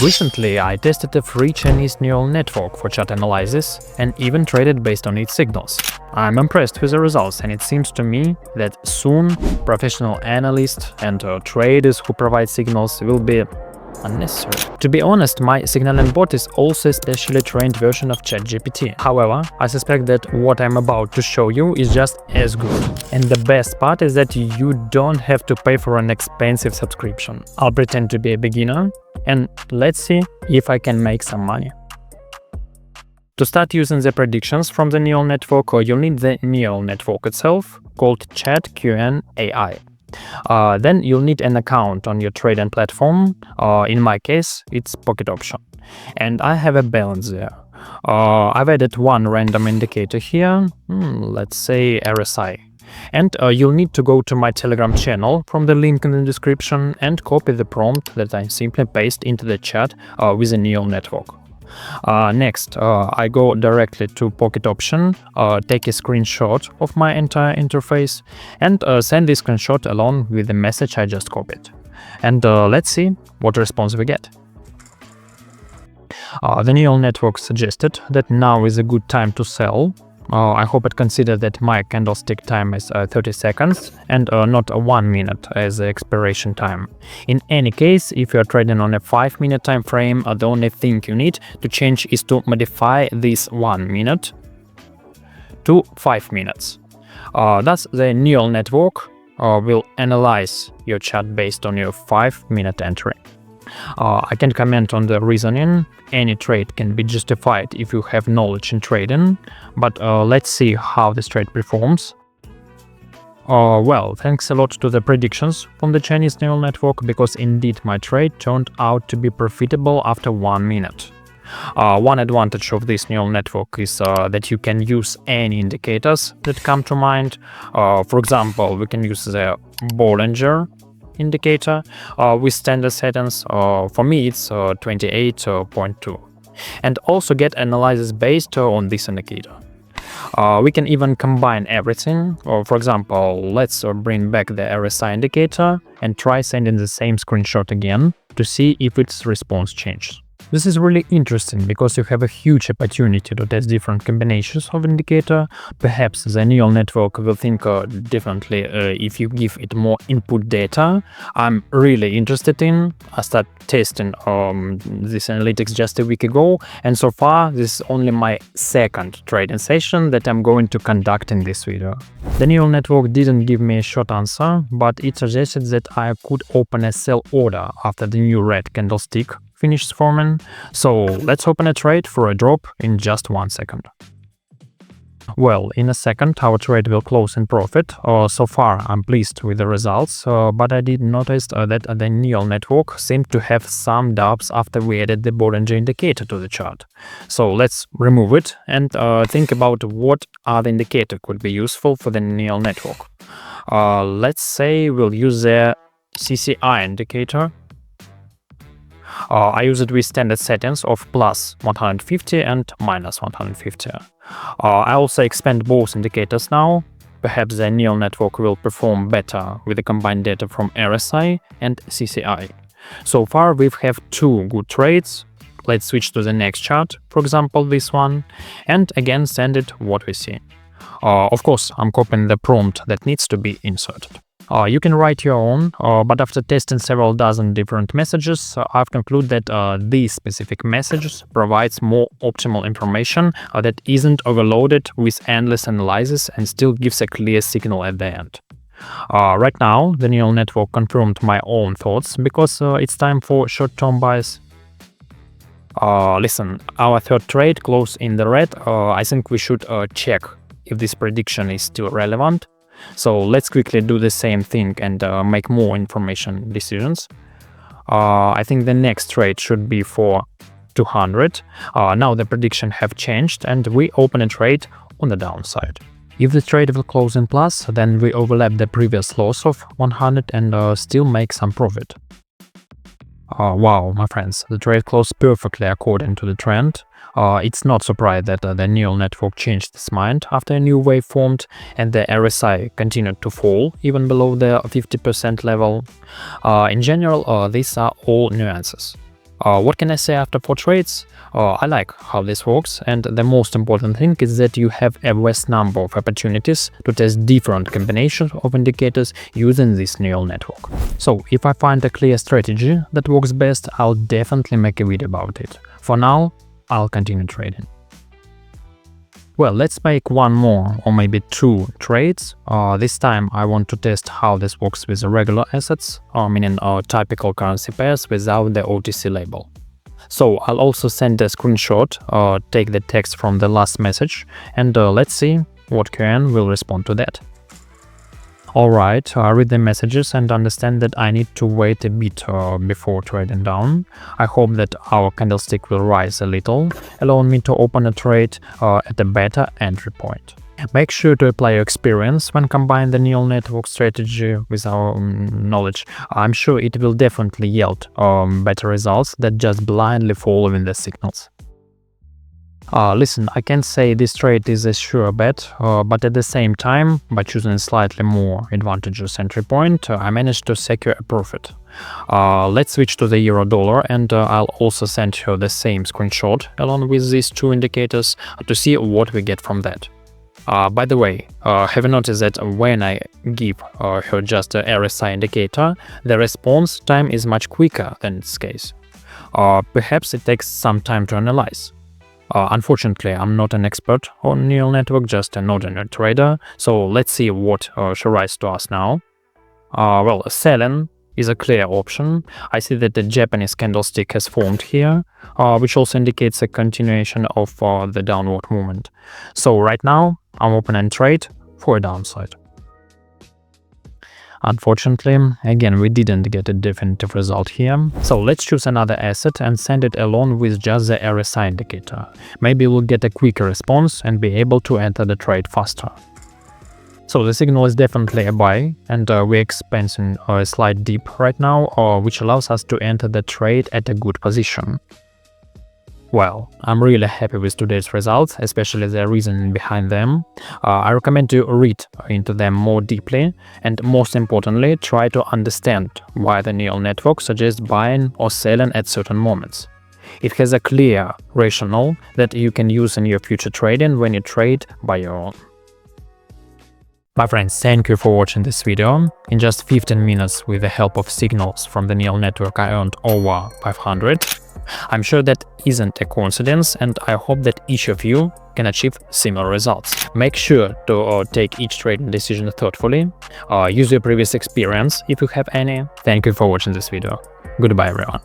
Recently, I tested a free Chinese neural network for chat analysis and even traded based on its signals. I'm impressed with the results, and it seems to me that soon professional analysts and traders who provide signals will be unnecessary. To be honest, my signaling bot is also a specially trained version of ChatGPT. However, I suspect that what I'm about to show you is just as good. And the best part is that you don't have to pay for an expensive subscription. I'll pretend to be a beginner and let's see if I can make some money. To start using the predictions from the neural network, you'll need the neural network itself, called chat.Qn.Ai. Then you'll need an account on your trading platform. In my case, it's Pocket Option. And I have a balance there. I've added one random indicator here, let's say RSI. And you'll need to go to my Telegram channel from the link in the description and copy the prompt that I simply paste into the chat with a neural network. Next, I go directly to Pocket Option, take a screenshot of my entire interface, and send this screenshot along with the message I just copied. And let's see what response we get. The neural network suggested that now is a good time to sell. I hope it considered that my candlestick time is 30 seconds and not 1 minute as the expiration time. In any case, if you're trading on a 5-minute time frame, the only thing you need to change is to modify this 1 minute to 5 minutes. Thus, the neural network will analyze your chart based on your 5-minute entry. I can comment on the reasoning. Any trade can be justified if you have knowledge in trading, but let's see how this trade performs. Well, thanks a lot to the predictions from the Chinese neural network, because indeed my trade turned out to be profitable after 1 minute. One advantage of this neural network is that you can use any indicators that come to mind. For example, we can use the Bollinger indicator with standard settings. For me it's 28.2, and also get analysis based on this indicator. We can even combine everything. For example, let's bring back the RSI indicator and try sending the same screenshot again to see if its response changes. This is really interesting because you have a huge opportunity to test different combinations of indicator. Perhaps the neural network will think differently if you give it more input data. I'm really interested in. I started testing this analytics just a week ago, and so far this is only my second trading session that I'm going to conduct in this video. The neural network didn't give me a short answer, but it suggested that I could open a sell order after the new red candlestick finished forming. So let's open a trade for a drop in just 1 second. Well, in a second our trade will close in profit. So far I'm pleased with the results, but I did notice that the neural network seemed to have some doubts after we added the Bollinger indicator to the chart. So let's remove it and think about what other indicator could be useful for the neural network. Let's say we'll use the CCI indicator. I use it with standard settings of plus 150 and minus 150. I also expand both indicators now. Perhaps the neural network will perform better with the combined data from RSI and CCI. So far we have 2 good trades. Let's switch to the next chart, for example this one, and again send it what we see. Of course, I'm copying the prompt that needs to be inserted. You can write your own, but after testing several dozen different messages, I've concluded that this specific message provides more optimal information that isn't overloaded with endless analysis and still gives a clear signal at the end. Right now, the neural network confirmed my own thoughts because it's time for short-term buys. Listen, our third trade closed in the red. I think we should check if this prediction is still relevant. So let's quickly do the same thing and make more information decisions. I think the next trade should be for 200. Now the prediction have changed and we open a trade on the downside. If the trade will close in plus, then we overlap the previous loss of 100 and still make some profit. Wow, my friends, the trade closed perfectly according to the trend. It's not surprising that the neural network changed its mind after a new wave formed and the RSI continued to fall even below the 50% level. In general, these are all nuances. What can I say after 4 trades? I like how this works, and the most important thing is that you have a vast number of opportunities to test different combinations of indicators using this neural network. So if I find a clear strategy that works best, I'll definitely make a video about it. For now, I'll continue trading. Well, let's make one more or maybe 2 trades. This time I want to test how this works with regular assets, meaning typical currency pairs without the OTC label. So I'll also send a screenshot, take the text from the last message, and let's see what Qn will respond to that. Alright, I read the messages and understand that I need to wait a bit before trading down. I hope that our candlestick will rise a little, allowing me to open a trade at a better entry point. Make sure to apply your experience when combining the neural network strategy with our knowledge. I'm sure it will definitely yield better results than just blindly following the signals. Listen, I can't say this trade is a sure bet, but at the same time, by choosing a slightly more advantageous entry point, I managed to secure a profit. Let's switch to the euro-dollar, and I'll also send her the same screenshot along with these 2 indicators to see what we get from that. By the way, have you noticed that when I give her just a RSI indicator, the response time is much quicker than its case? Perhaps it takes some time to analyze. Unfortunately, I'm not an expert on neural network, just an ordinary trader, so let's see what she writes to us now. Well, selling is a clear option. I see that the Japanese candlestick has formed here, which also indicates a continuation of the downward movement. So right now, I'm opening trade for a downside. Unfortunately, again, we didn't get a definitive result here, so let's choose another asset and send it along with just the RSI indicator. Maybe we'll get a quicker response and be able to enter the trade faster. So the signal is definitely a buy, and we're experiencing a slight dip right now, which allows us to enter the trade at a good position. Well, I'm really happy with today's results, especially the reasoning behind them. I recommend you read into them more deeply, and most importantly, try to understand why the neural network suggests buying or selling at certain moments. It has a clear rationale that you can use in your future trading when you trade by your own. My friends, thank you for watching this video. In just 15 minutes, with the help of signals from the neural network, I earned over 500. I'm sure that isn't a coincidence, and I hope that each of you can achieve similar results. Make sure to take each trading decision thoughtfully. Use your previous experience if you have any. Thank you for watching this video. Goodbye, everyone.